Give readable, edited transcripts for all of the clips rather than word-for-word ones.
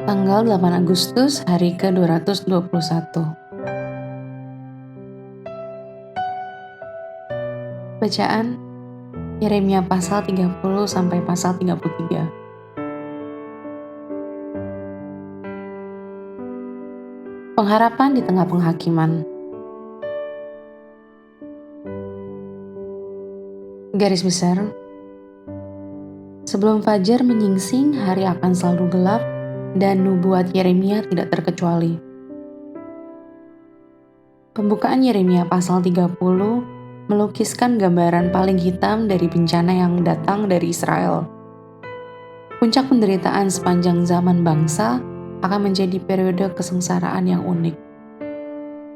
Tanggal 8 Agustus, hari ke-221. Bacaan Yeremia pasal 30 sampai pasal 33. Pengharapan di tengah penghakiman. Garis besar, sebelum fajar menyingsing, hari akan selalu gelap, dan nubuat Yeremia tidak terkecuali. Pembukaan Yeremia pasal 30 melukiskan gambaran paling hitam dari bencana yang datang dari Israel. Puncak penderitaan sepanjang zaman bangsa akan menjadi periode kesengsaraan yang unik.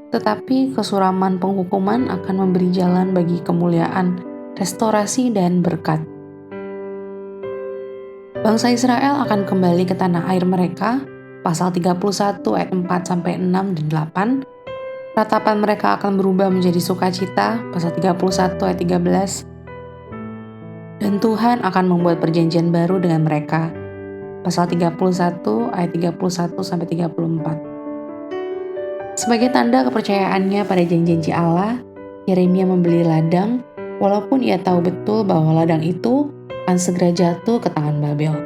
Tetapi kesuraman penghukuman akan memberi jalan bagi kemuliaan, restorasi, dan berkat. Bangsa Israel akan kembali ke tanah air mereka, pasal 31 ayat 4-6 dan 8. Ratapan mereka akan berubah menjadi sukacita, pasal 31 ayat 13. Dan Tuhan akan membuat perjanjian baru dengan mereka, pasal 31 ayat 31-34. Sebagai tanda kepercayaannya pada janji-janji Allah, Yeremia membeli ladang, walaupun ia tahu betul bahwa ladang itu akan segera jatuh ke tangan Babel.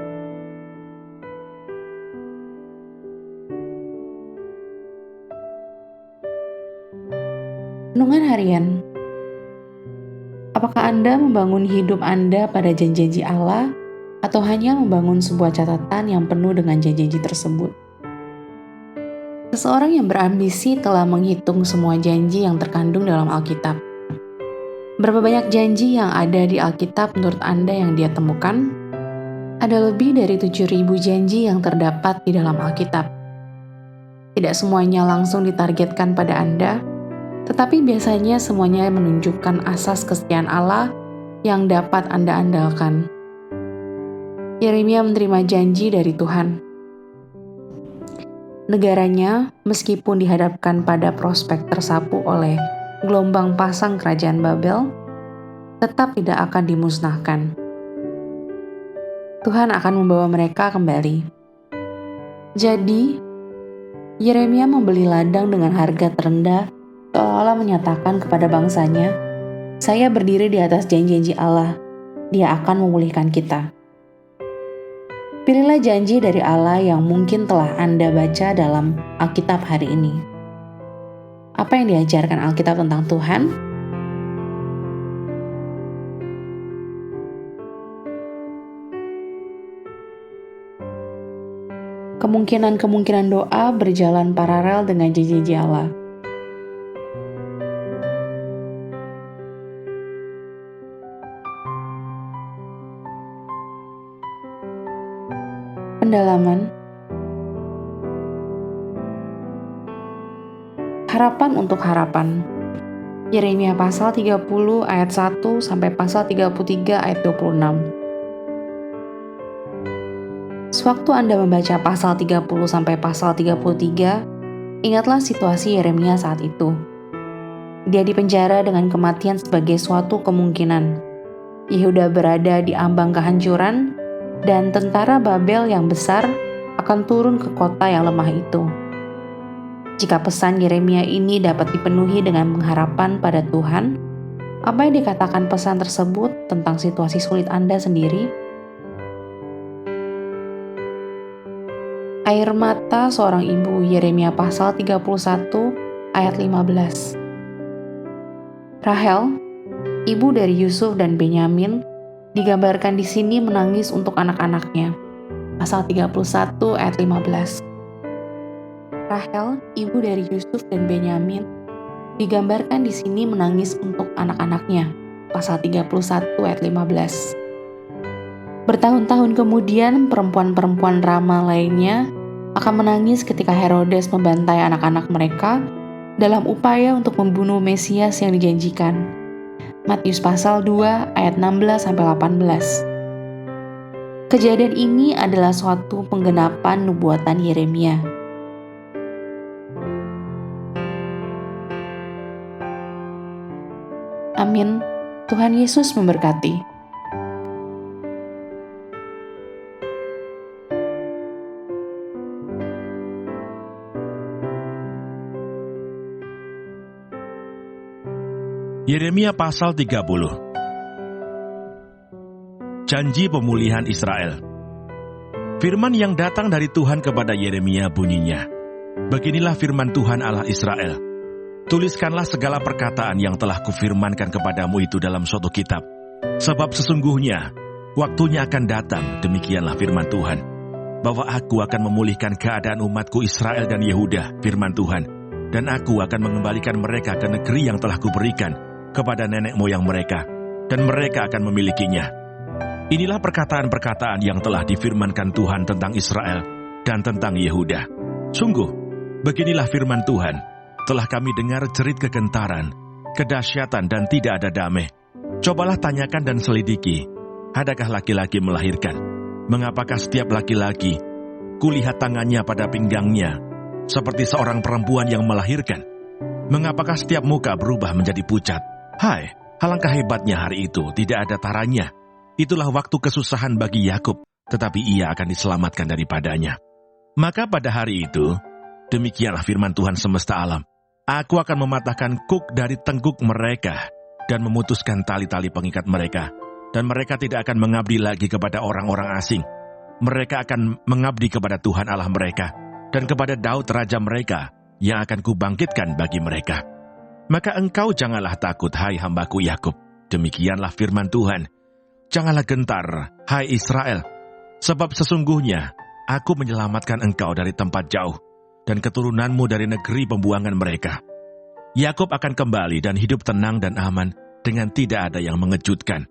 Renungan harian. Apakah Anda membangun hidup Anda pada janji-janji Allah, atau hanya membangun sebuah catatan yang penuh dengan janji-janji tersebut? Seseorang yang berambisi telah menghitung semua janji yang terkandung dalam Alkitab. Berapa banyak janji yang ada di Alkitab menurut Anda yang dia temukan? Ada lebih dari 7.000 janji yang terdapat di dalam Alkitab. Tidak semuanya langsung ditargetkan pada Anda, tetapi biasanya semuanya menunjukkan asas kesetiaan Allah yang dapat Anda andalkan. Yeremia menerima janji dari Tuhan. Negaranya, meskipun dihadapkan pada prospek tersapu oleh gelombang pasang kerajaan Babel, tetap tidak akan dimusnahkan. Tuhan akan membawa mereka kembali. Jadi, Yeremia membeli ladang dengan harga terendah, seolah-olah menyatakan kepada bangsanya, "Saya berdiri di atas janji-janji Allah. Dia akan memulihkan kita." Pilihlah janji dari Allah yang mungkin telah Anda baca dalam Alkitab hari ini. Apa yang diajarkan Alkitab tentang Tuhan? Kemungkinan-kemungkinan doa berjalan paralel dengan janji-janji Allah. Pendalaman. Harapan untuk harapan. Yeremia pasal 30 ayat 1 sampai pasal 33 ayat 26. Sewaktu Anda membaca pasal 30 sampai pasal 33, ingatlah situasi Yeremia saat itu. Dia dipenjara dengan kematian sebagai suatu kemungkinan. Yehuda berada di ambang kehancuran, dan tentara Babel yang besar akan turun ke kota yang lemah itu. Jika pesan Yeremia ini dapat dipenuhi dengan pengharapan pada Tuhan, apa yang dikatakan pesan tersebut tentang situasi sulit Anda sendiri? Air mata seorang ibu, Yeremia pasal 31 ayat 15. Rahel, ibu dari Yusuf dan Benyamin, digambarkan di sini menangis untuk anak-anaknya. Pasal 31 ayat 15. Rahel, ibu dari Yusuf dan Benyamin, digambarkan di sini menangis untuk anak-anaknya. Pasal 31 ayat 15. Bertahun-tahun kemudian, perempuan-perempuan Rama lainnya akan menangis ketika Herodes membantai anak-anak mereka dalam upaya untuk membunuh Mesias yang dijanjikan. Matius pasal 2 ayat 16-18. Kejadian ini adalah suatu penggenapan nubuatan Yeremia. Amin. Tuhan Yesus memberkati. Yeremia pasal 30. Janji pemulihan Israel. Firman yang datang dari Tuhan kepada Yeremia bunyinya, "Beginilah firman Tuhan Allah Israel. Tuliskanlah segala perkataan yang telah kufirmankan kepadamu itu dalam suatu kitab. Sebab sesungguhnya waktunya akan datang, demikianlah firman Tuhan, bahwa aku akan memulihkan keadaan umatku Israel dan Yehuda, firman Tuhan, dan aku akan mengembalikan mereka ke negeri yang telah kuberikan kepada nenek moyang mereka, dan mereka akan memilikinya." Inilah perkataan-perkataan yang telah difirmankan Tuhan tentang Israel dan tentang Yehuda. Sungguh, beginilah firman Tuhan, telah kami dengar jerit kegentaran, kedahsyatan dan tidak ada damai. Cobalah tanyakan dan selidiki, adakah laki-laki melahirkan? Mengapakah setiap laki-laki, kulihat tangannya pada pinggangnya, seperti seorang perempuan yang melahirkan? Mengapakah setiap muka berubah menjadi pucat? Hai, alangkah hebatnya hari itu, tidak ada taranya. Itulah waktu kesusahan bagi Yakub, tetapi ia akan diselamatkan daripadanya. Maka pada hari itu, demikianlah firman Tuhan semesta alam, aku akan mematahkan kuk dari tengkuk mereka, dan memutuskan tali-tali pengikat mereka, dan mereka tidak akan mengabdi lagi kepada orang-orang asing. Mereka akan mengabdi kepada Tuhan Allah mereka, dan kepada Daud raja mereka, yang akan kubangkitkan bagi mereka. Maka engkau janganlah takut, hai hambaku Yakub, demikianlah firman Tuhan. Janganlah gentar, hai Israel, sebab sesungguhnya aku menyelamatkan engkau dari tempat jauh, dan keturunanmu dari negeri pembuangan mereka. Yakub akan kembali dan hidup tenang dan aman, dengan tidak ada yang mengejutkan.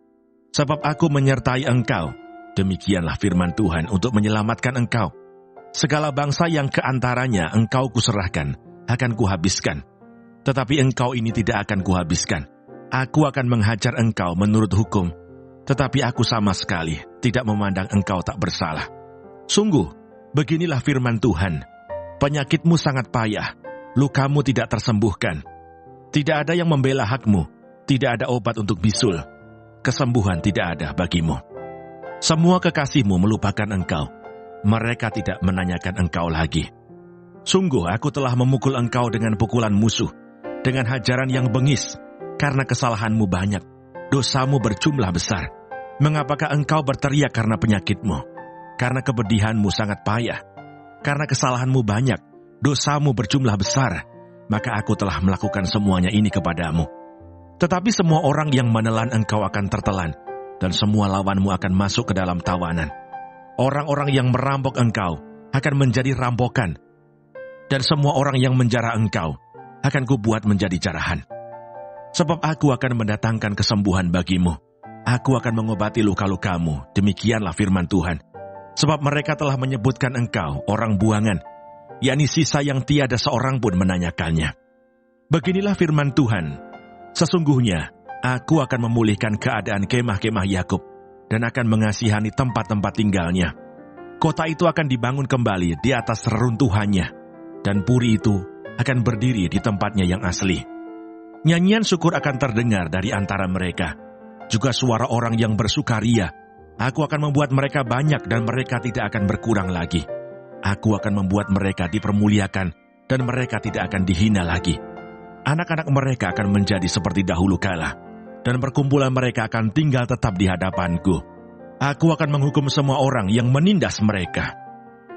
Sebab aku menyertai engkau, demikianlah firman Tuhan, untuk menyelamatkan engkau. Segala bangsa yang keantaranya engkau kuserahkan, akan kuhabiskan. Tetapi engkau ini tidak akan kuhabiskan. Aku akan menghajar engkau menurut hukum, tetapi aku sama sekali tidak memandang engkau tak bersalah. Sungguh, beginilah firman Tuhan, penyakitmu sangat payah, lukamu tidak tersembuhkan. Tidak ada yang membela hakmu, tidak ada obat untuk bisul, kesembuhan tidak ada bagimu. Semua kekasihmu melupakan engkau, mereka tidak menanyakan engkau lagi. Sungguh, aku telah memukul engkau dengan pukulan musuh, dengan hajaran yang bengis, karena kesalahanmu banyak. Dosamu berjumlah besar. Mengapakah engkau berteriak karena penyakitmu? Karena kepedihanmu sangat payah. Karena kesalahanmu banyak, dosamu berjumlah besar. Maka aku telah melakukan semuanya ini kepadamu. Tetapi semua orang yang menelan engkau akan tertelan, dan semua lawanmu akan masuk ke dalam tawanan. Orang-orang yang merampok engkau akan menjadi rampokan, dan semua orang yang menjara engkau akan kubuat menjadi jarahan. Sebab aku akan mendatangkan kesembuhan bagimu. Aku akan mengobati luka-lukamu, demikianlah firman Tuhan. Sebab mereka telah menyebutkan engkau orang buangan, yakni sisa yang tiada seorang pun menanyakannya. Beginilah firman Tuhan, sesungguhnya aku akan memulihkan keadaan kemah-kemah Yakub, dan akan mengasihani tempat-tempat tinggalnya. Kota itu akan dibangun kembali di atas reruntuhannya, dan puri itu akan berdiri di tempatnya yang asli. Nyanyian syukur akan terdengar dari antara mereka, juga suara orang yang bersukaria. Aku akan membuat mereka banyak dan mereka tidak akan berkurang lagi. Aku akan membuat mereka dipermuliakan dan mereka tidak akan dihina lagi. Anak-anak mereka akan menjadi seperti dahulu kala, dan perkumpulan mereka akan tinggal tetap di hadapanku. Aku akan menghukum semua orang yang menindas mereka.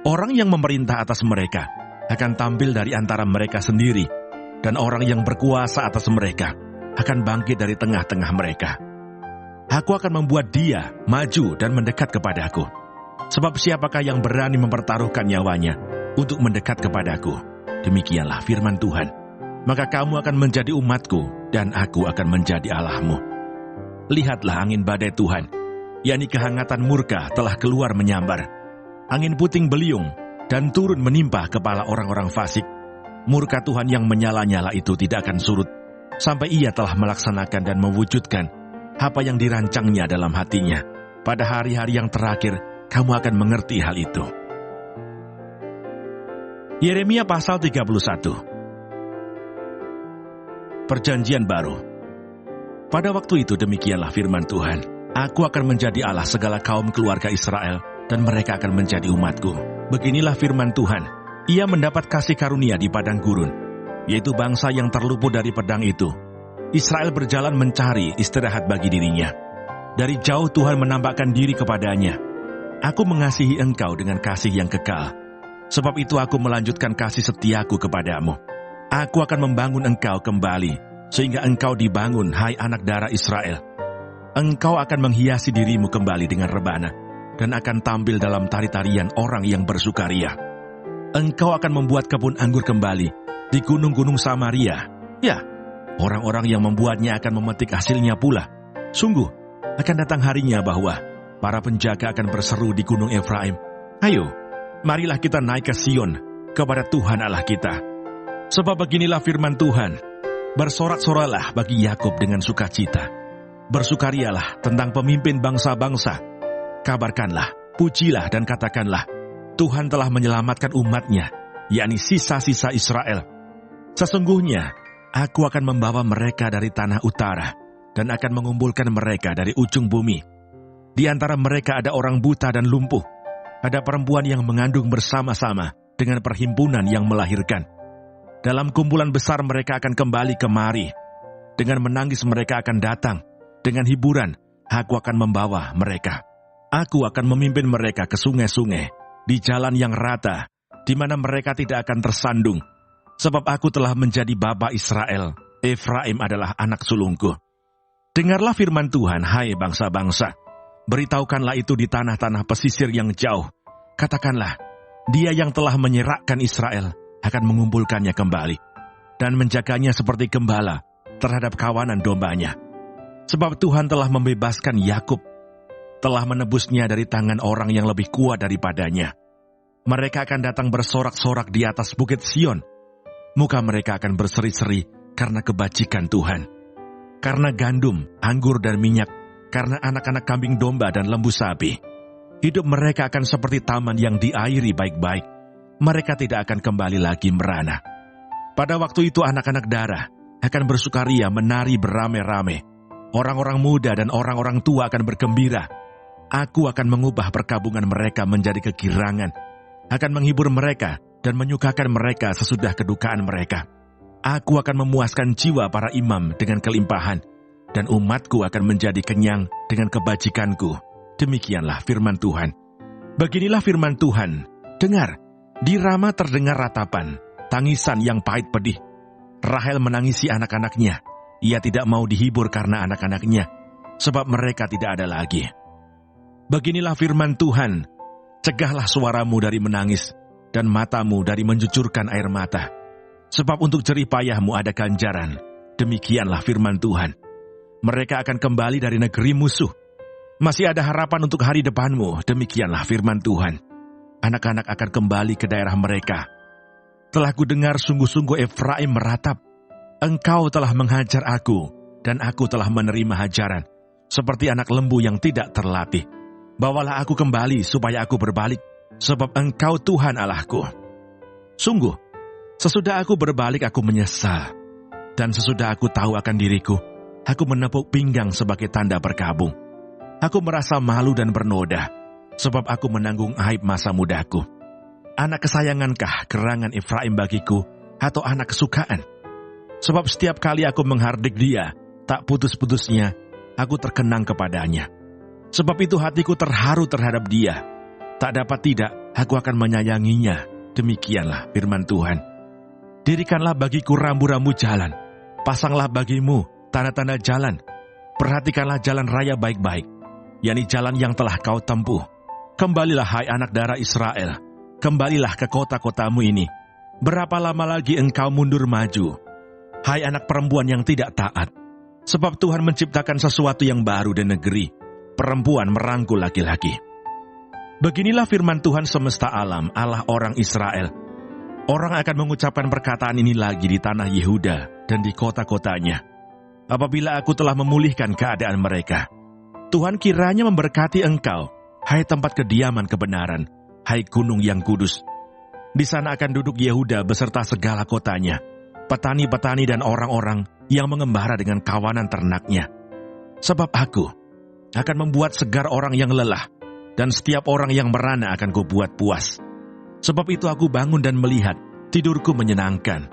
Orang yang memerintah atas mereka akan tampil dari antara mereka sendiri, dan orang yang berkuasa atas mereka akan bangkit dari tengah-tengah mereka. Aku akan membuat dia maju dan mendekat kepadaku. Sebab siapakah yang berani mempertaruhkan nyawanya untuk mendekat kepadaku? Demikianlah firman Tuhan. Maka kamu akan menjadi umatku, dan aku akan menjadi Allahmu. Lihatlah angin badai Tuhan, yakni kehangatan murka telah keluar menyambar. Angin puting beliung dan turun menimpa kepala orang-orang fasik. Murka Tuhan yang menyala-nyala itu tidak akan surut, sampai ia telah melaksanakan dan mewujudkan apa yang dirancangnya dalam hatinya. Pada hari-hari yang terakhir, kamu akan mengerti hal itu. Yeremia pasal 31. Perjanjian baru. Pada waktu itu demikianlah firman Tuhan, aku akan menjadi Allah segala kaum keluarga Israel, dan mereka akan menjadi umatku. Beginilah firman Tuhan, ia mendapat kasih karunia di padang gurun, yaitu bangsa yang terluput dari pedang itu. Israel berjalan mencari istirahat bagi dirinya. Dari jauh Tuhan menampakkan diri kepadanya. Aku mengasihi engkau dengan kasih yang kekal. Sebab itu aku melanjutkan kasih setiaku kepadamu. Aku akan membangun engkau kembali, sehingga engkau dibangun, hai anak darah Israel. Engkau akan menghiasi dirimu kembali dengan rebana, dan akan tampil dalam tari-tarian orang yang bersukaria. Engkau akan membuat kebun anggur kembali di gunung-gunung Samaria. Ya, orang-orang yang membuatnya akan memetik hasilnya pula. Sungguh, akan datang harinya bahwa para penjaga akan berseru di gunung Efraim, "Ayo, marilah kita naik ke Sion, kepada Tuhan Allah kita." Sebab beginilah firman Tuhan, "Bersorak-soralah bagi Yakub dengan sukacita. Bersukarialah tentang pemimpin bangsa-bangsa. Kabarkanlah, pujilah dan katakanlah, Tuhan telah menyelamatkan umatnya, yakni sisa-sisa Israel. Sesungguhnya, aku akan membawa mereka dari tanah utara, dan akan mengumpulkan mereka dari ujung bumi. Di antara mereka ada orang buta dan lumpuh, ada perempuan yang mengandung bersama-sama dengan perhimpunan yang melahirkan. Dalam kumpulan besar mereka akan kembali kemari. Dengan menangis mereka akan datang, dengan hiburan aku akan membawa mereka. Aku akan memimpin mereka ke sungai-sungai, di jalan yang rata, di mana mereka tidak akan tersandung. Sebab aku telah menjadi bapa Israel, Efraim adalah anak sulungku. Dengarlah firman Tuhan, hai bangsa-bangsa. Beritahukanlah itu di tanah-tanah pesisir yang jauh. Katakanlah, Dia yang telah menyerahkan Israel akan mengumpulkannya kembali, dan menjaganya seperti gembala terhadap kawanan dombanya. Sebab Tuhan telah membebaskan Yakub, telah menebusnya dari tangan orang yang lebih kuat daripadanya. Mereka akan datang bersorak-sorak di atas bukit Sion. Muka mereka akan berseri-seri karena kebajikan Tuhan. Karena gandum, anggur dan minyak, karena anak-anak kambing domba dan lembu sapi. Hidup mereka akan seperti taman yang diairi baik-baik. Mereka tidak akan kembali lagi merana. Pada waktu itu anak-anak darah akan bersukaria menari beramai-ramai. Orang-orang muda dan orang-orang tua akan bergembira. Aku akan mengubah perkabungan mereka menjadi kegirangan, akan menghibur mereka dan menyukakan mereka sesudah kedukaan mereka. Aku akan memuaskan jiwa para imam dengan kelimpahan, dan umatku akan menjadi kenyang dengan kebajikanku. Demikianlah firman Tuhan. Beginilah firman Tuhan. Dengar, di Rama terdengar ratapan, tangisan yang pahit pedih. Rahel menangisi anak-anaknya. Ia tidak mau dihibur karena anak-anaknya, sebab mereka tidak ada lagi. Beginilah firman Tuhan. Cegahlah suaramu dari menangis, dan matamu dari mencucurkan air mata. Sebab untuk jerih payahmu ada ganjaran. Demikianlah firman Tuhan. Mereka akan kembali dari negeri musuh. Masih ada harapan untuk hari depanmu. Demikianlah firman Tuhan. Anak-anak akan kembali ke daerah mereka. Telah kudengar sungguh-sungguh Efraim meratap. Engkau telah menghajar aku, dan aku telah menerima hajaran, seperti anak lembu yang tidak terlatih. Bawalah aku kembali supaya aku berbalik, sebab engkau Tuhan Allahku. Sungguh, sesudah aku berbalik aku menyesal, dan sesudah aku tahu akan diriku, aku menepuk pinggang sebagai tanda berkabung. Aku merasa malu dan bernoda, sebab aku menanggung aib masa mudaku. Anak kesayangankah gerangan Efraim bagiku, atau anak kesukaan? Sebab setiap kali aku menghardik dia, tak putus-putusnya, aku terkenang kepadanya. Sebab itu hatiku terharu terhadap dia. Tak dapat tidak, aku akan menyayanginya. Demikianlah firman Tuhan. Dirikanlah bagiku rambu-rambu jalan. Pasanglah bagimu tanda-tanda jalan. Perhatikanlah jalan raya baik-baik, yakni jalan yang telah kau tempuh. Kembalilah hai anak darah Israel. Kembalilah ke kota-kotamu ini. Berapa lama lagi engkau mundur maju? Hai anak perempuan yang tidak taat. Sebab Tuhan menciptakan sesuatu yang baru di negeri. Perempuan merangkul laki-laki. Beginilah firman Tuhan semesta alam, Allah orang Israel. Orang akan mengucapkan perkataan ini lagi di tanah Yehuda dan di kota-kotanya. Apabila aku telah memulihkan keadaan mereka. Tuhan kiranya memberkati engkau, hai tempat kediaman kebenaran, hai gunung yang kudus. Di sana akan duduk Yehuda beserta segala kotanya, petani-petani dan orang-orang yang mengembara dengan kawanan ternaknya. Sebab aku akan membuat segar orang yang lelah, dan setiap orang yang merana akan kubuat puas. Sebab itu aku bangun dan melihat, tidurku menyenangkan.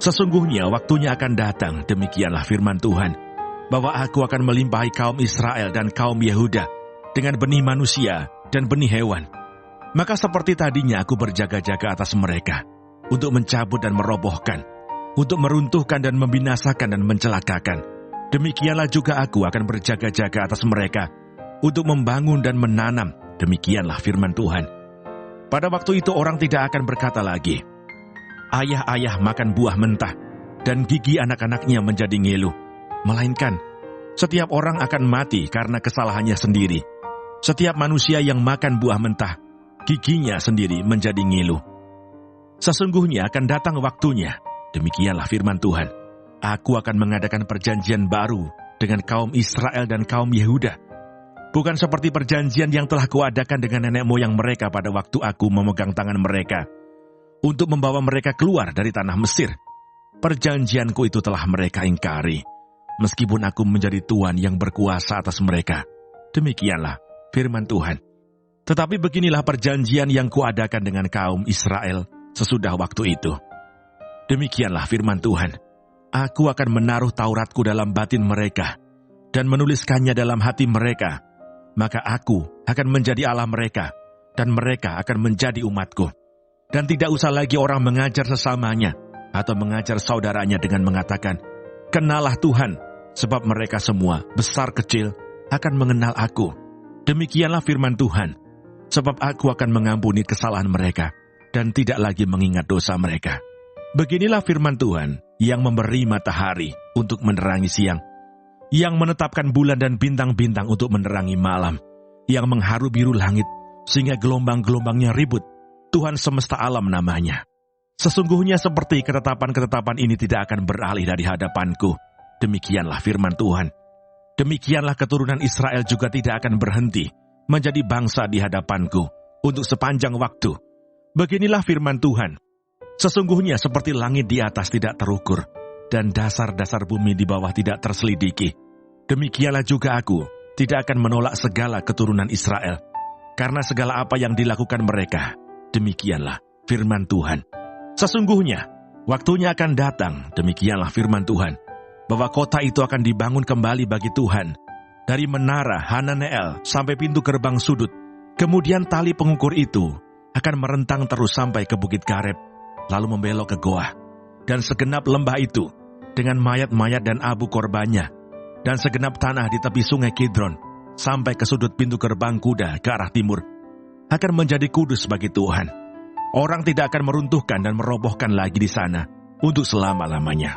Sesungguhnya waktunya akan datang, demikianlah firman Tuhan, bahwa aku akan melimpahi kaum Israel dan kaum Yehuda dengan benih manusia dan benih hewan. Maka seperti tadinya aku berjaga-jaga atas mereka, untuk mencabut dan merobohkan, untuk meruntuhkan dan membinasakan dan mencelakakan. Demikianlah juga aku akan berjaga-jaga atas mereka, untuk membangun dan menanam. Demikianlah firman Tuhan. Pada waktu itu orang tidak akan berkata lagi, ayah-ayah makan buah mentah, dan gigi anak-anaknya menjadi ngilu. Melainkan, setiap orang akan mati karena kesalahannya sendiri. Setiap manusia yang makan buah mentah, giginya sendiri menjadi ngilu. Sesungguhnya akan datang waktunya, demikianlah firman Tuhan, aku akan mengadakan perjanjian baru dengan kaum Israel dan kaum Yehuda. Bukan seperti perjanjian yang telah kuadakan dengan nenek moyang mereka pada waktu aku memegang tangan mereka, untuk membawa mereka keluar dari tanah Mesir. Perjanjianku itu telah mereka ingkari, meskipun aku menjadi Tuhan yang berkuasa atas mereka. Demikianlah firman Tuhan. Tetapi beginilah perjanjian yang kuadakan dengan kaum Israel sesudah waktu itu. Demikianlah firman Tuhan, aku akan menaruh Tauratku dalam batin mereka, dan menuliskannya dalam hati mereka. Maka aku akan menjadi Allah mereka, dan mereka akan menjadi umatku. Dan tidak usah lagi orang mengajar sesamanya, atau mengajar saudaranya dengan mengatakan, kenalah Tuhan, sebab mereka semua, besar kecil, akan mengenal aku. Demikianlah firman Tuhan, sebab aku akan mengampuni kesalahan mereka, dan tidak lagi mengingat dosa mereka. Beginilah firman Tuhan, yang memberi matahari untuk menerangi siang, yang menetapkan bulan dan bintang-bintang untuk menerangi malam, yang mengharu biru langit, sehingga gelombang-gelombangnya ribut. Tuhan semesta alam namanya. Sesungguhnya seperti ketetapan-ketetapan ini tidak akan beralih dari hadapanku. Demikianlah firman Tuhan. Demikianlah keturunan Israel juga tidak akan berhenti menjadi bangsa di hadapanku untuk sepanjang waktu. Beginilah firman Tuhan. Sesungguhnya seperti langit di atas tidak terukur, dan dasar-dasar bumi di bawah tidak terselidiki. Demikianlah juga aku tidak akan menolak segala keturunan Israel, karena segala apa yang dilakukan mereka. Demikianlah firman Tuhan. Sesungguhnya, waktunya akan datang, demikianlah firman Tuhan, bahwa kota itu akan dibangun kembali bagi Tuhan, dari menara Hananeel sampai pintu gerbang sudut. Kemudian tali pengukur itu akan merentang terus sampai ke Bukit Gareb, lalu membelok ke Goah, dan segenap lembah itu, dengan mayat-mayat dan abu korbannya, dan segenap tanah di tepi sungai Kidron, sampai ke sudut pintu gerbang kuda ke arah timur, akan menjadi kudus bagi Tuhan. Orang tidak akan meruntuhkan dan merobohkan lagi di sana untuk selama-lamanya.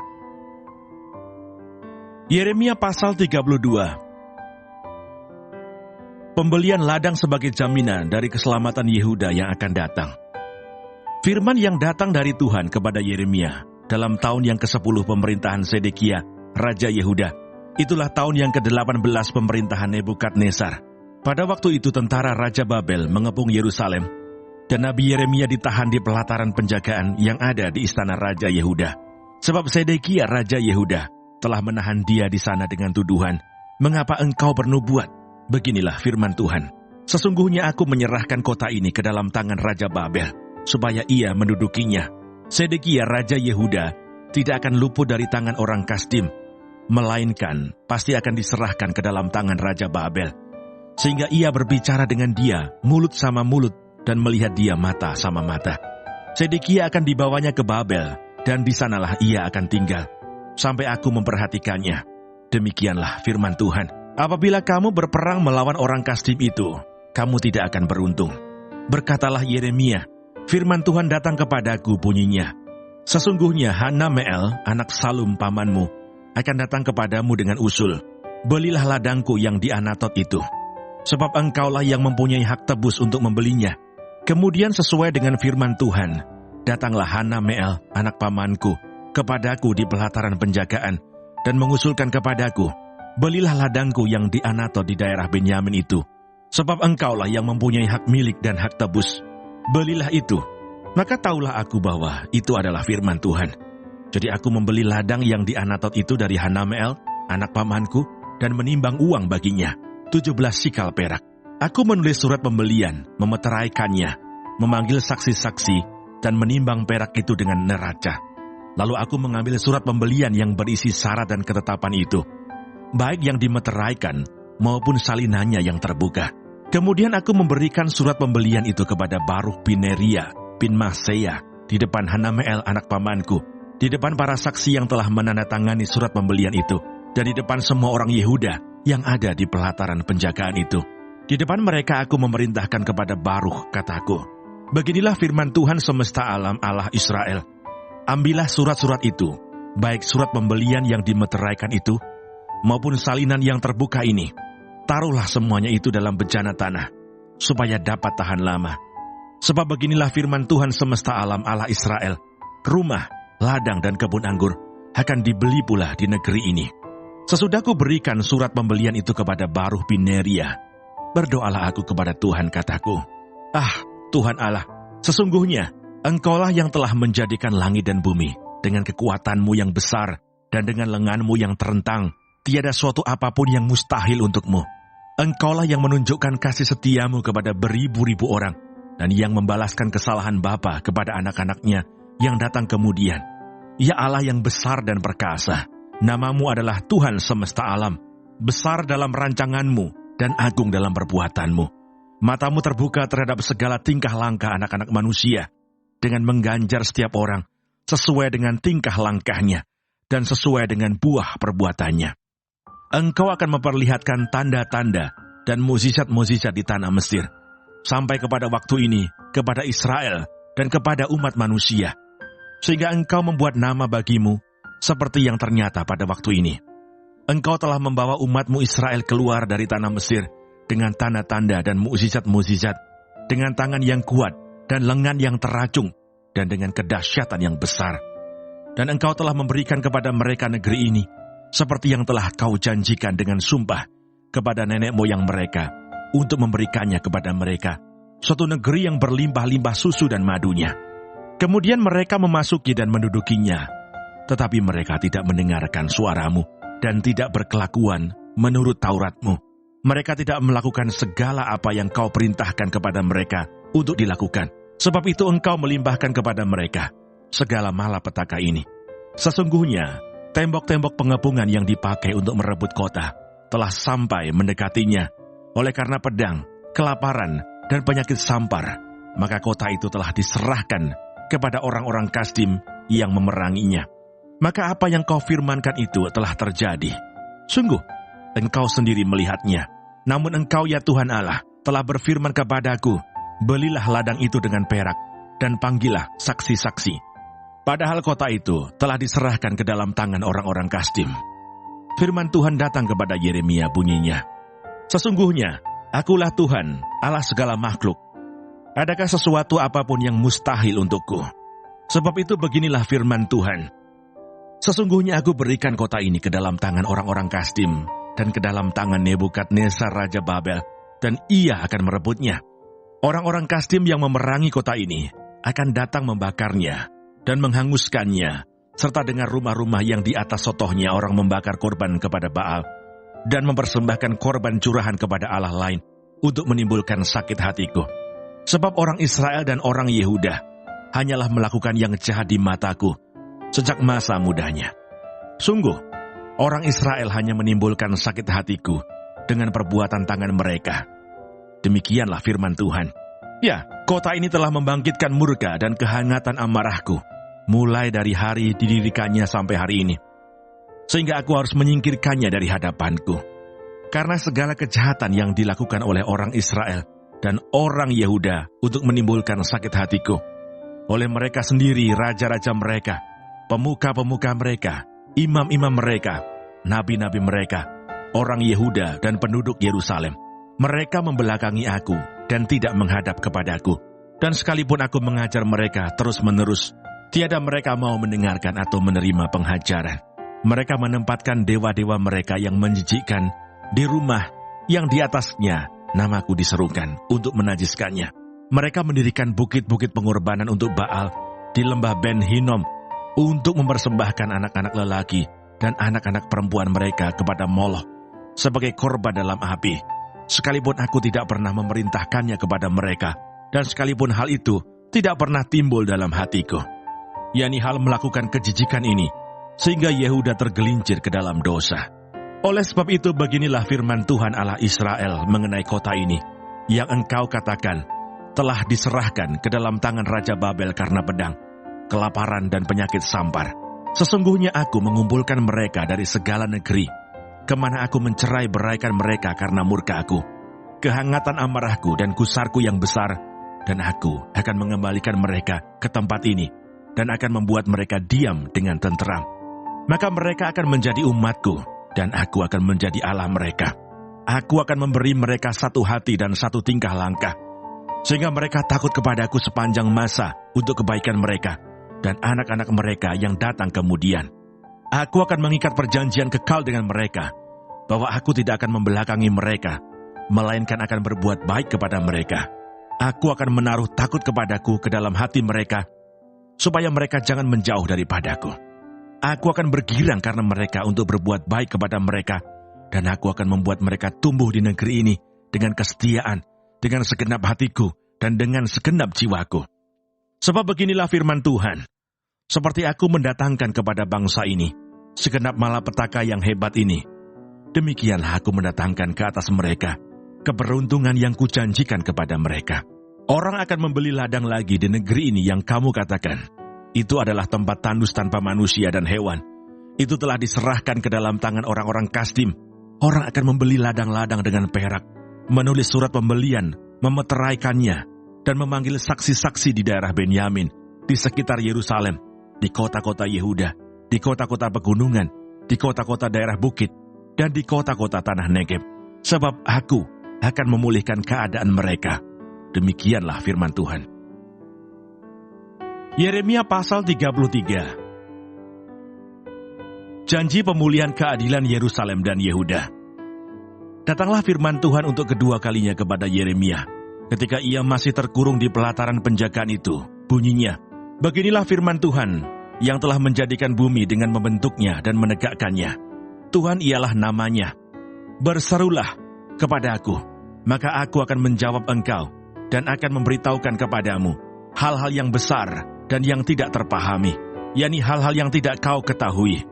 Yeremia pasal 32. Pembelian ladang sebagai jaminan dari keselamatan Yehuda yang akan datang. Firman yang datang dari Tuhan kepada Yeremia dalam tahun yang ke-10 pemerintahan Sedekia, Raja Yehuda. Itulah tahun yang ke-18 pemerintahan Nebukadnezar. Pada waktu itu tentara Raja Babel mengepung Yerusalem, dan Nabi Yeremia ditahan di pelataran penjagaan yang ada di istana Raja Yehuda. Sebab Sedekia Raja Yehuda telah menahan dia di sana dengan tuduhan, mengapa engkau bernubuat? Beginilah firman Tuhan, sesungguhnya aku menyerahkan kota ini ke dalam tangan Raja Babel, supaya ia mendudukinya. Sedekia Raja Yehuda tidak akan luput dari tangan orang Kasdim, melainkan pasti akan diserahkan ke dalam tangan Raja Babel. Sehingga ia berbicara dengan dia, mulut sama mulut, dan melihat dia mata sama mata. Sedekia akan dibawanya ke Babel, dan di sanalah ia akan tinggal, sampai aku memperhatikannya. Demikianlah firman Tuhan. Apabila kamu berperang melawan orang Kasdim itu, kamu tidak akan beruntung. Berkatalah Yeremia, firman Tuhan datang kepadaku bunyinya. Sesungguhnya Hanameel, anak Salum pamanmu, akan datang kepadamu dengan usul. Belilah ladangku yang di Anatot itu, sebab engkaulah yang mempunyai hak tebus untuk membelinya. Kemudian sesuai dengan firman Tuhan, datanglah Hanameel, anak pamanku, kepadaku di pelataran penjagaan, dan mengusulkan kepadaku, belilah ladangku yang di Anatot di daerah Benyamin itu, sebab engkaulah yang mempunyai hak milik dan hak tebus. Belilah itu. Maka taulah aku bahwa itu adalah firman Tuhan. Jadi aku membeli ladang yang di Anatot itu dari Hanameel, anak pamanku, dan menimbang uang baginya, 17 sikal perak. Aku menulis surat pembelian, memeteraikannya, memanggil saksi-saksi, dan menimbang perak itu dengan neraca. Lalu aku mengambil surat pembelian yang berisi syarat dan ketetapan itu, baik yang dimeteraikan maupun salinannya yang terbuka. Kemudian aku memberikan surat pembelian itu kepada Baruch bin Neria bin Mahseya di depan Hanameel anak pamanku, di depan para saksi yang telah menandatangani surat pembelian itu, dan di depan semua orang Yehuda yang ada di pelataran penjagaan itu. Di depan mereka aku memerintahkan kepada Baruch, kataku, beginilah firman Tuhan semesta alam Allah Israel. Ambillah surat-surat itu, baik surat pembelian yang dimeteraikan itu, maupun salinan yang terbuka ini. Taruhlah semuanya itu dalam bejana tanah, supaya dapat tahan lama. Sebab beginilah firman Tuhan semesta alam Allah Israel, rumah, ladang dan kebun anggur akan dibeli pula di negeri ini. Sesudah ku berikan surat pembelian itu kepada Baruch bin Neria, berdoalah aku kepada Tuhan, kataku, Tuhan Allah, sesungguhnya Engkaulah yang telah menjadikan langit dan bumi dengan kekuatanmu yang besar dan dengan lenganmu yang terentang. Tiada suatu apapun yang mustahil untukmu. Engkaulah yang menunjukkan kasih setiamu kepada beribu-ribu orang dan yang membalaskan kesalahan bapa kepada anak-anaknya yang datang kemudian. Ya Allah yang besar dan perkasa, namamu adalah Tuhan semesta alam, besar dalam rancanganmu dan agung dalam perbuatanmu. Matamu terbuka terhadap segala tingkah langkah anak-anak manusia, dengan mengganjar setiap orang sesuai dengan tingkah langkahnya dan sesuai dengan buah perbuatannya. Engkau akan memperlihatkan tanda-tanda dan mukjizat-mukjizat di tanah Mesir, sampai kepada waktu ini, kepada Israel dan kepada umat manusia, sehingga engkau membuat nama bagimu, seperti yang ternyata pada waktu ini. Engkau telah membawa umatmu Israel keluar dari tanah Mesir, dengan tanda-tanda dan mukjizat-mukjizat, dengan tangan yang kuat, dan lengan yang teracung, dan dengan kedahsyatan yang besar. Dan engkau telah memberikan kepada mereka negeri ini, seperti yang telah kau janjikan dengan sumpah kepada nenek moyang mereka, untuk memberikannya kepada mereka, suatu negeri yang berlimpah-limpah susu dan madunya. Kemudian mereka memasuki dan mendudukinya, tetapi mereka tidak mendengarkan suaramu, dan tidak berkelakuan menurut Tauratmu. Mereka tidak melakukan segala apa yang kau perintahkan kepada mereka untuk dilakukan. Sebab itu engkau melimpahkan kepada mereka segala malapetaka ini. Sesungguhnya, tembok-tembok pengepungan yang dipakai untuk merebut kota telah sampai mendekatinya. Oleh karena pedang, kelaparan, dan penyakit sampar, maka kota itu telah diserahkan kepada orang-orang Kasdim yang memeranginya. Maka apa yang kau firmankan itu telah terjadi. Sungguh, engkau sendiri melihatnya. Namun engkau ya Tuhan Allah telah berfirman kepadaku, belilah ladang itu dengan perak, dan panggillah saksi-saksi. Padahal kota itu telah diserahkan ke dalam tangan orang-orang Kasdim. Firman Tuhan datang kepada Yeremia bunyinya, sesungguhnya, akulah Tuhan, Allah segala makhluk. Adakah sesuatu apapun yang mustahil untukku? Sebab itu beginilah firman Tuhan. Sesungguhnya aku berikan kota ini ke dalam tangan orang-orang Kasdim, dan ke dalam tangan Nebukadnezar Raja Babel, dan ia akan merebutnya. Orang-orang Kasdim yang memerangi kota ini akan datang membakarnya dan menghanguskannya, serta dengan rumah-rumah yang di atas sotohnya orang membakar korban kepada Baal dan mempersembahkan korban curahan kepada Allah lain untuk menimbulkan sakit hatiku. Sebab orang Israel dan orang Yehuda hanyalah melakukan yang jahat di mataku sejak masa mudanya. Sungguh, orang Israel hanya menimbulkan sakit hatiku dengan perbuatan tangan mereka. Demikianlah firman Tuhan. Ya, kota ini telah membangkitkan murka dan kehangatan amarahku, mulai dari hari didirikannya sampai hari ini. Sehingga aku harus menyingkirkannya dari hadapanku. Karena segala kejahatan yang dilakukan oleh orang Israel dan orang Yehuda untuk menimbulkan sakit hatiku. Oleh mereka sendiri, raja-raja mereka, pemuka-pemuka mereka, imam-imam mereka, nabi-nabi mereka, orang Yehuda dan penduduk Yerusalem. Mereka membelakangi aku dan tidak menghadap kepadaku. Dan sekalipun aku mengajar mereka terus-menerus, tiada mereka mau mendengarkan atau menerima penghajaran. Mereka menempatkan dewa-dewa mereka yang menjijikkan di rumah yang di atasnya namaku diserukan untuk menajiskannya. Mereka mendirikan bukit-bukit pengorbanan untuk Baal di lembah Ben Hinnom untuk mempersembahkan anak-anak lelaki dan anak-anak perempuan mereka kepada Moloch sebagai korban dalam api. Sekalipun aku tidak pernah memerintahkannya kepada mereka, dan sekalipun hal itu tidak pernah timbul dalam hatiku. yakni hal melakukan kejijikan ini, sehingga Yehuda tergelincir ke dalam dosa. Oleh sebab itu beginilah firman Tuhan Allah Israel mengenai kota ini, yang engkau katakan, telah diserahkan ke dalam tangan Raja Babel karena pedang, kelaparan dan penyakit sampar. Sesungguhnya aku mengumpulkan mereka dari segala negeri, kemana aku mencerai beraikan mereka karena murka aku, kehangatan amarahku dan kusarku yang besar, dan aku akan mengembalikan mereka ke tempat ini, dan akan membuat mereka diam dengan tenteram. Maka mereka akan menjadi umatku, dan aku akan menjadi Allah mereka. Aku akan memberi mereka satu hati dan satu tingkah langkah, sehingga mereka takut kepadaku sepanjang masa untuk kebaikan mereka, dan anak-anak mereka yang datang kemudian. Aku akan mengikat perjanjian kekal dengan mereka, bahwa aku tidak akan membelakangi mereka, melainkan akan berbuat baik kepada mereka. Aku akan menaruh takut kepadaku ke dalam hati mereka, supaya mereka jangan menjauh daripadaku. Aku akan bergirang karena mereka untuk berbuat baik kepada mereka, dan aku akan membuat mereka tumbuh di negeri ini dengan kesetiaan, dengan segenap hatiku, dan dengan segenap jiwaku. Sebab beginilah firman Tuhan, seperti aku mendatangkan kepada bangsa ini segenap malapetaka yang hebat ini, demikianlah aku mendatangkan ke atas mereka keberuntungan yang kujanjikan kepada mereka. Orang akan membeli ladang lagi di negeri ini yang kamu katakan, itu adalah tempat tandus tanpa manusia dan hewan. Itu telah diserahkan ke dalam tangan orang-orang Kasdim. Orang akan membeli ladang-ladang dengan perak, menulis surat pembelian, memeteraikannya, dan memanggil saksi-saksi di daerah Benyamin, di sekitar Yerusalem, di kota-kota Yehuda, di kota-kota pegunungan, di kota-kota daerah bukit, dan di kota-kota tanah Negeb. Sebab aku akan memulihkan keadaan mereka. Demikianlah firman Tuhan. Yeremia pasal 33. Janji pemulihan keadilan Yerusalem dan Yehuda. Datanglah firman Tuhan untuk kedua kalinya kepada Yeremia, ketika ia masih terkurung di pelataran penjagaan itu. Bunyinya, beginilah firman Tuhan, yang telah menjadikan bumi dengan membentuknya dan menegakkannya. Tuhan ialah namanya. Berserulah kepada aku, maka aku akan menjawab engkau, dan akan memberitahukan kepadamu hal-hal yang besar dan yang tidak terpahami, yakni hal-hal yang tidak kau ketahui.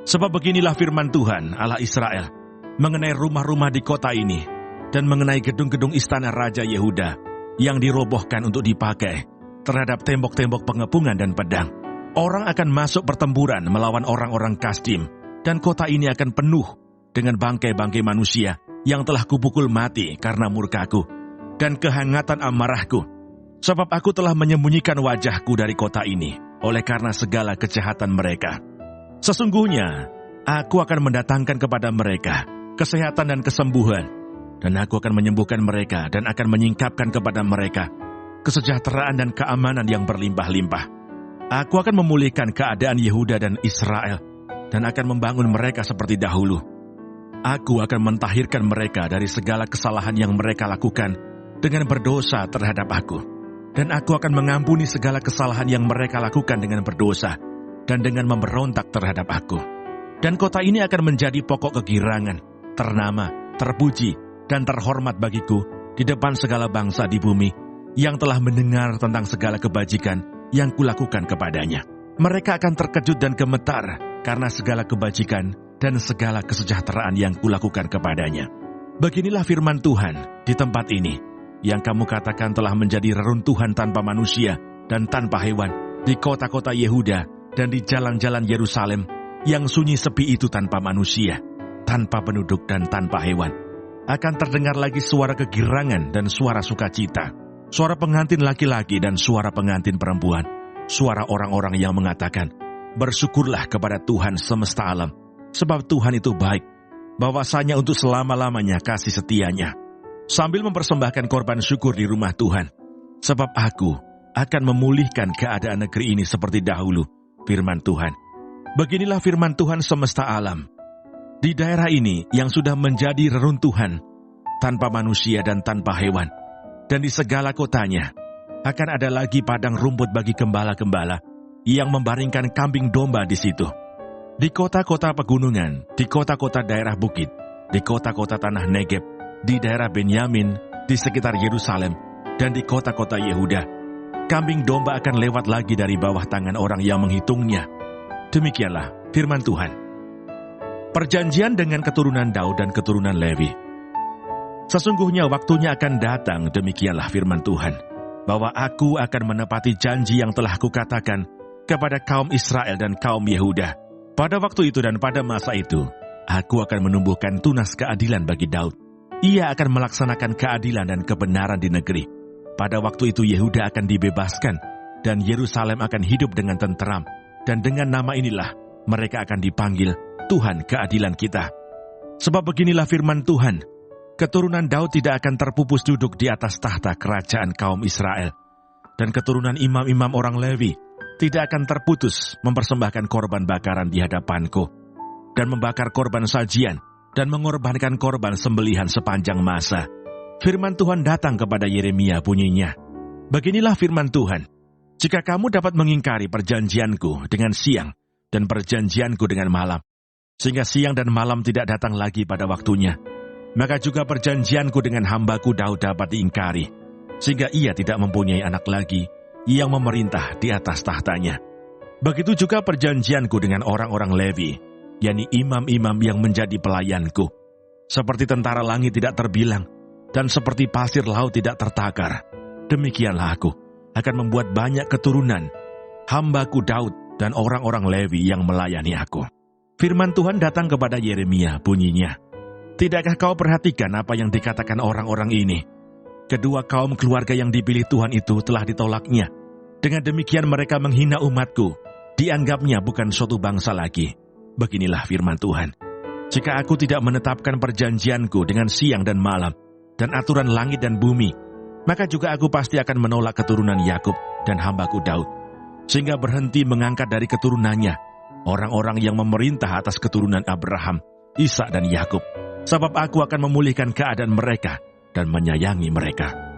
Sebab beginilah firman Tuhan Allah Israel mengenai rumah-rumah di kota ini, dan mengenai gedung-gedung istana Raja Yehuda yang dirobohkan untuk dipakai terhadap tembok-tembok pengepungan dan pedang. Orang akan masuk pertempuran melawan orang-orang Kasdim, dan kota ini akan penuh dengan bangkai-bangkai manusia yang telah kupukul mati karena murkaku dan kehangatan amarahku. Sebab aku telah menyembunyikan wajahku dari kota ini, oleh karena segala kejahatan mereka. Sesungguhnya, aku akan mendatangkan kepada mereka kesehatan dan kesembuhan, dan aku akan menyembuhkan mereka dan akan menyingkapkan kepada mereka kesejahteraan dan keamanan yang berlimpah-limpah. Aku akan memulihkan keadaan Yehuda dan Israel, dan akan membangun mereka seperti dahulu. Aku akan mentahirkan mereka dari segala kesalahan yang mereka lakukan dengan berdosa terhadap aku. Dan aku akan mengampuni segala kesalahan yang mereka lakukan dengan berdosa dan dengan memberontak terhadap aku. Dan kota ini akan menjadi pokok kegirangan, ternama, terpuji, dan terhormat bagiku di depan segala bangsa di bumi yang telah mendengar tentang segala kebajikan yang kulakukan kepadanya. Mereka akan terkejut dan gemetar karena segala kebajikan dan segala kesejahteraan yang kulakukan kepadanya. Beginilah firman Tuhan di tempat ini, yang kamu katakan telah menjadi reruntuhan tanpa manusia dan tanpa hewan, di kota-kota Yehuda dan di jalan-jalan Yerusalem, yang sunyi sepi itu tanpa manusia, tanpa penduduk dan tanpa hewan. Akan terdengar lagi suara kegirangan dan suara sukacita, suara pengantin laki-laki dan suara pengantin perempuan, suara orang-orang yang mengatakan, bersyukurlah kepada Tuhan semesta alam, sebab Tuhan itu baik, bahwasanya untuk selama-lamanya kasih setianya. Sambil mempersembahkan korban syukur di rumah Tuhan, sebab aku akan memulihkan keadaan negeri ini seperti dahulu, firman Tuhan. Beginilah firman Tuhan semesta alam. Di daerah ini yang sudah menjadi reruntuhan, tanpa manusia dan tanpa hewan, dan di segala kotanya, akan ada lagi padang rumput bagi gembala-gembala yang membaringkan kambing domba di situ. Di kota-kota pegunungan, di kota-kota daerah bukit, di kota-kota tanah Negeb, di daerah Benyamin, di sekitar Yerusalem, dan di kota-kota Yehuda, Kambing domba akan lewat lagi dari bawah tangan orang yang menghitungnya. Demikianlah firman Tuhan. Perjanjian dengan keturunan Daud dan keturunan Lewi. Sesungguhnya waktunya akan datang, demikianlah firman Tuhan, bahwa aku akan menepati janji yang telah kukatakan kepada kaum Israel dan kaum Yehuda. Pada waktu itu dan pada masa itu, aku akan menumbuhkan tunas keadilan bagi Daud. Ia akan melaksanakan keadilan dan kebenaran di negeri. Pada waktu itu Yehuda akan dibebaskan, dan Yerusalem akan hidup dengan tenteram, dan dengan nama inilah mereka akan dipanggil Tuhan keadilan kita. Sebab beginilah firman Tuhan, keturunan Daud tidak akan terpupus duduk di atas tahta kerajaan kaum Israel, dan keturunan imam-imam orang Lewi tidak akan terputus mempersembahkan korban bakaran di hadapanku, dan membakar korban sajian, dan mengorbankan korban sembelihan sepanjang masa. Firman Tuhan datang kepada Yeremia bunyinya, beginilah firman Tuhan, jika kamu dapat mengingkari perjanjianku dengan siang dan perjanjianku dengan malam, sehingga siang dan malam tidak datang lagi pada waktunya, maka juga perjanjianku dengan hambaku Daud dapat diingkari, sehingga ia tidak mempunyai anak lagi yang memerintah di atas tahtanya. Begitu juga perjanjianku dengan orang-orang Lewi, yakni imam-imam yang menjadi pelayanku. Seperti tentara langit tidak terbilang, dan seperti pasir laut tidak tertakar, demikianlah aku akan membuat banyak keturunan, hambaku Daud dan orang-orang Lewi yang melayani aku. Firman Tuhan datang kepada Yeremia bunyinya, tidakkah kau perhatikan apa yang dikatakan orang-orang ini? Kedua kaum keluarga yang dipilih Tuhan itu telah ditolaknya. Dengan demikian mereka menghina umatku, dianggapnya bukan suatu bangsa lagi. Beginilah firman Tuhan, jika aku tidak menetapkan perjanjianku dengan siang dan malam, dan aturan langit dan bumi, maka juga aku pasti akan menolak keturunan Yakub dan hambaku Daud, sehingga berhenti mengangkat dari keturunannya orang-orang yang memerintah atas keturunan Abraham, Ishak dan Yakub, sebab aku akan memulihkan keadaan mereka dan menyayangi mereka.